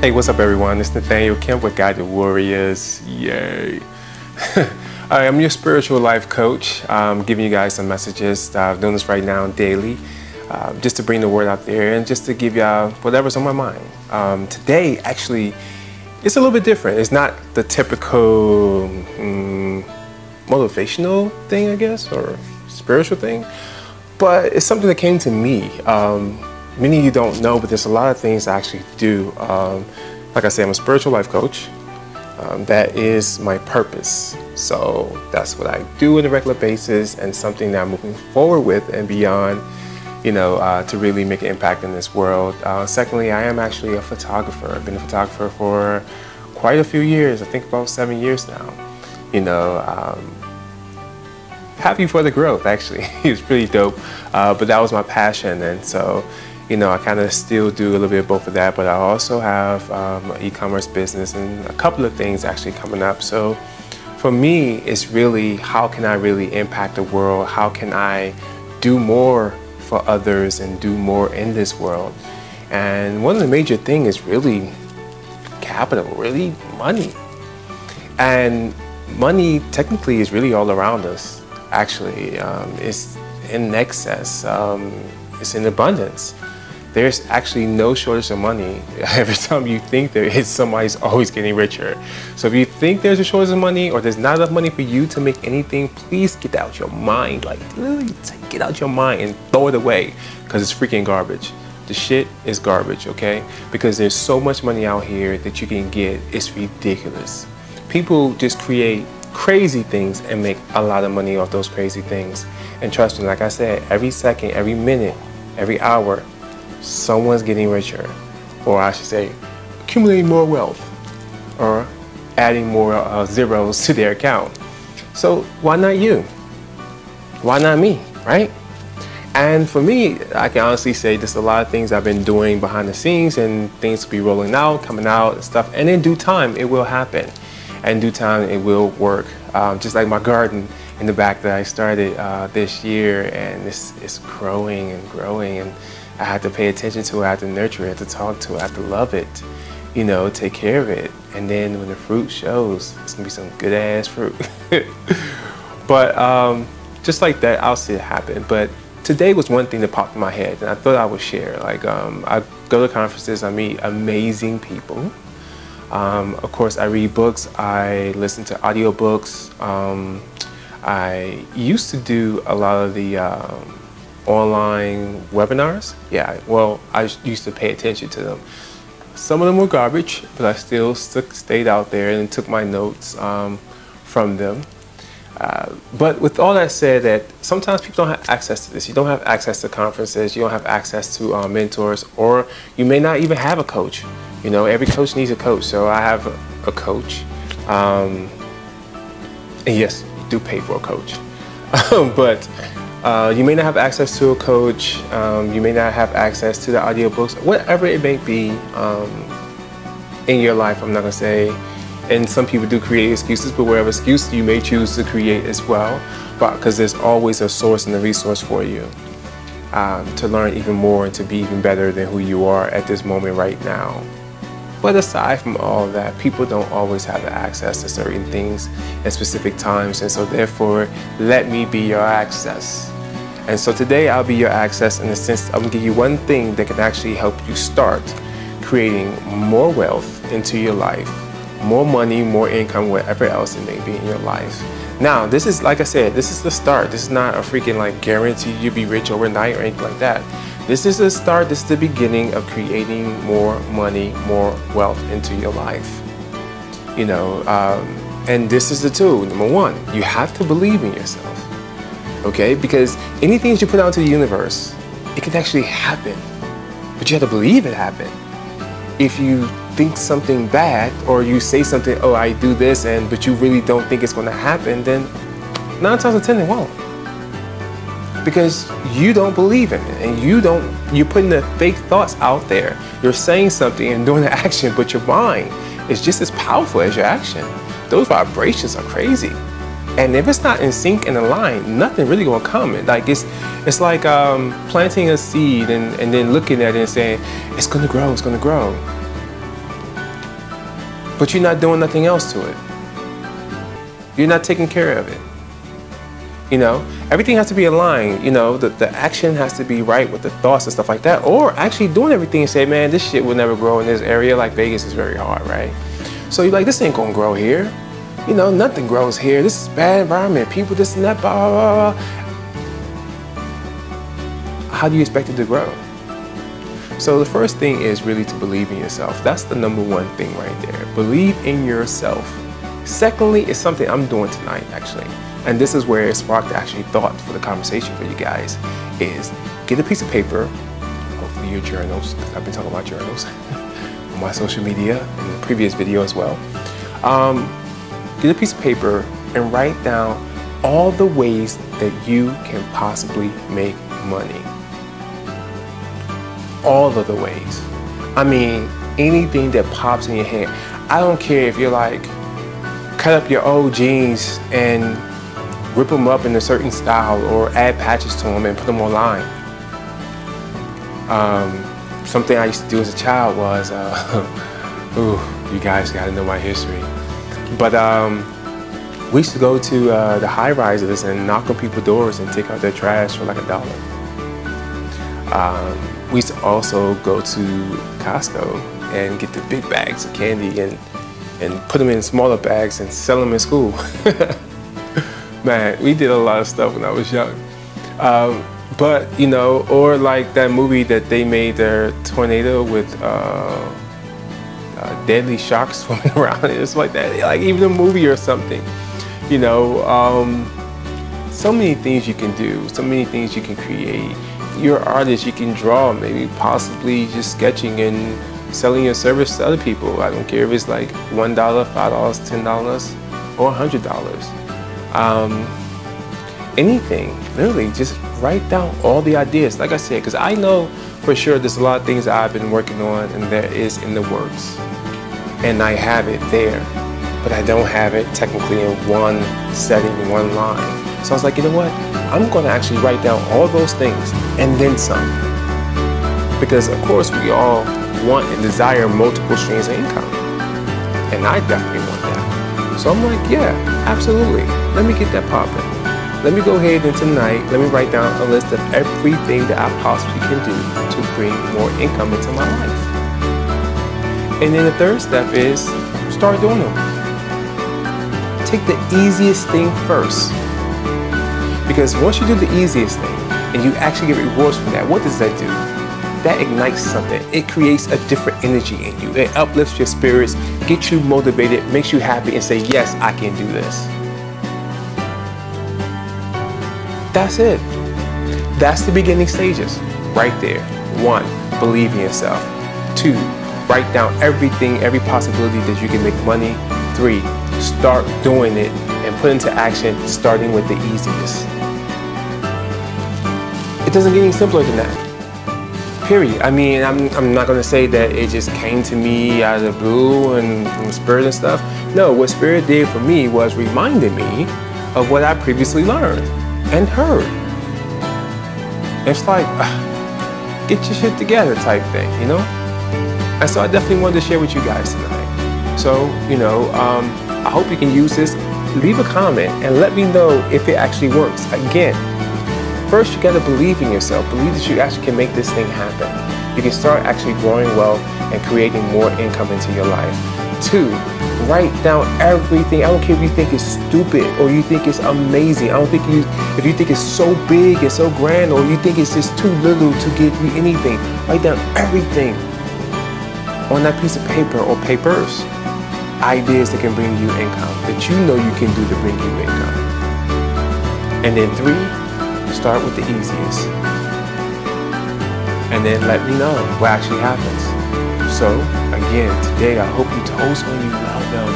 Hey, what's up everyone? It's Nathaniel Kemp with Guided Warriors. Yay! I'm your spiritual life coach. I'm giving you guys some messages. I'm doing this right now daily, just to bring the word out there and just to give y'all whatever's on my mind. Today, actually, it's a little bit different. It's not the typical motivational thing, I guess, or spiritual thing, but it's something that came to me. Many of you don't know, but there's a lot of things I actually do. Like I said, I'm a spiritual life coach. That is my purpose. So that's what I do on a regular basis and something that I'm moving forward with and beyond, to really make an impact in this world. Secondly, I am actually a photographer. I've been a photographer for quite a few years. I think about 7 years now. Happy for the growth, actually. It's pretty dope. But that was my passion, and so I kind of still do a little bit of both of that, but I also have an e-commerce business and a couple of things actually coming up. So for me, it's really, how can I really impact the world? How can I do more for others and do more in this world? And one of the major things is really capital, really money. And money technically is really all around us. Actually, it's in excess, it's in abundance. There's actually no shortage of money. Every time you think there is, somebody's always getting richer. So if you think there's a shortage of money or there's not enough money for you to make anything, please get out your mind. Like, literally get out your mind and throw it away, because it's freaking garbage. The shit is garbage, okay? Because there's so much money out here that you can get, it's ridiculous. People just create crazy things and make a lot of money off those crazy things. And trust me, like I said, every second, every minute, every hour, someone's getting richer, or I should say, accumulating more wealth, or adding more zeros to their account. So why not you? Why not me, right? And for me, I can honestly say there's a lot of things I've been doing behind the scenes, and things will be rolling out, coming out and stuff, and in due time it will happen. And in due time it will work. Just like my garden in the back that I started this year, and it's growing and growing, and I had to pay attention to it, I had to nurture it, I had to talk to it, I had to love it, take care of it. And then when the fruit shows, it's gonna be some good ass fruit. But just like that, I'll see it happen. But today was one thing that popped in my head, and I thought I would share. Like, I go to conferences, I meet amazing people. Of course, I read books, I listen to audiobooks. I used to do a lot of the online webinars. Yeah, well, I used to pay attention to them. Some of them were garbage, but I still stayed out there and took my notes from them. But with all that said, that sometimes people don't have access to this. You don't have access to conferences, you don't have access to mentors, or you may not even have a coach. Every coach needs a coach, so I have a coach. And yes, you do pay for a coach. But you may not have access to a coach, you may not have access to the audiobooks, whatever it may be in your life, I'm not going to say. And some people do create excuses, but whatever excuse you may choose to create as well, because there's always a source and a resource for you to learn even more and to be even better than who you are at this moment right now. But aside from all that, people don't always have the access to certain things at specific times, and so therefore, let me be your access. And so today I'll be your access in the sense I'm gonna give you one thing that can actually help you start creating more wealth into your life, more money, more income, whatever else it may be in your life. Now, this is, like I said, this is the start. This is not a freaking guarantee you'll be rich overnight or anything like that. This is the start, this is the beginning of creating more money, more wealth into your life. And this is the tool. Number one, you have to believe in yourself, okay? Because anything that you put out into the universe, it can actually happen, but you have to believe it happened. If you think something bad, or you say something, oh, I do this, but you really don't think it's gonna happen, then 9 times out of 10 it won't. Because you don't believe in it, and you're putting the fake thoughts out there. You're saying something and doing the action, but your mind is just as powerful as your action. Those vibrations are crazy. And if it's not in sync and aligned, nothing really gonna come. It's like planting a seed and then looking at it and saying, it's gonna grow, it's gonna grow. but you're not doing nothing else to it. You're not taking care of it. You know, everything has to be aligned. You know, the action has to be right with the thoughts and stuff like that. Or actually doing everything and say, man, this shit will never grow in this area. Like Vegas is very hard, right? So you're like, this ain't gonna grow here. You know, nothing grows here. This is bad environment. People, this and that, blah, blah, blah. How do you expect it to grow? So the first thing is really to believe in yourself. That's the number one thing right there. Believe in yourself. Secondly, is something I'm doing tonight, actually. And this is where it sparked actually thought for the conversation for you guys, is get a piece of paper, hopefully your journals, because I've been talking about journals on my social media in the previous video as well. Get a piece of paper and write down all the ways that you can possibly make money. All of the ways. I mean, anything that pops in your head. I don't care if you're like, cut up your old jeans and rip them up in a certain style or add patches to them and put them online. Something I used to do as a child was, ooh, you guys gotta know my history. But we used to go to the high-rises and knock on people's doors and take out their trash for like $1. We used to also go to Costco and get the big bags of candy and put them in smaller bags and sell them in school. Man, we did a lot of stuff when I was young. But, you know, or like that movie that they made, their tornado with deadly sharks swimming around. It's like that, like even a movie or something. You know, so many things you can do, so many things you can create. You're an artist, you can draw, maybe possibly just sketching and selling your service to other people. I don't care if it's like $1, $5, $10, or $100. Anything, literally, just write down all the ideas. Like I said, because I know for sure there's a lot of things that I've been working on and there is in the works. And I have it there, but I don't have it technically in one setting, one line. So I was like, you know what? I'm going to actually write down all those things and then some. Because of course we all want and desire multiple streams of income. And I definitely want that. So I'm like, yeah, absolutely. Let me get that popping. Let me go ahead and tonight, let me write down a list of everything that I possibly can do to bring more income into my life. And then the third step is start doing them. Take the easiest thing first. Because once you do the easiest thing and you actually get rewards from that, what does that do? That ignites something. It creates a different energy in you. It uplifts your spirits, gets you motivated, makes you happy and say, yes, I can do this. That's it. That's the beginning stages right there. 1, believe in yourself. 2, write down everything, every possibility that you can make money. 3, start doing it and put into action, starting with the easiest. It doesn't get any simpler than that. Period. I mean, I'm not going to say that it just came to me out of the blue and from Spirit and stuff. No, what Spirit did for me was reminding me of what I previously learned and heard. It's like, get your shit together type thing, you know? And so I definitely wanted to share with you guys tonight. So, you know, I hope you can use this. Leave a comment and let me know if it actually works. Again, first you gotta believe in yourself. Believe that you actually can make this thing happen. You can start actually growing wealth and creating more income into your life. 2, write down everything. I don't care if you think it's stupid or you think it's amazing. I don't think if you think it's so big and so grand or you think it's just too little to give you anything. Write down everything on that piece of paper or papers. Ideas that can bring you income, that you know you can do to bring you income. And then 3, start with the easiest. And then let me know what actually happens. So, again, today I hope you told someone you love them.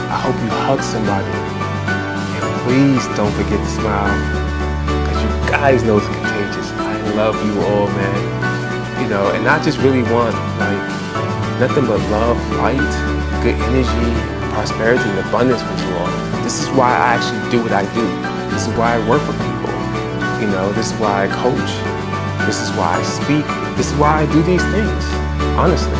I hope you hug somebody. And please don't forget to smile. Because you guys know it's contagious. I love you all, man. You know, and I just really want, like, nothing but love, light, good energy, prosperity, and abundance for you all. This is why I actually do what I do. This is why I work with people. You know, this is why I coach. This is why I speak. This is why I do these things, honestly.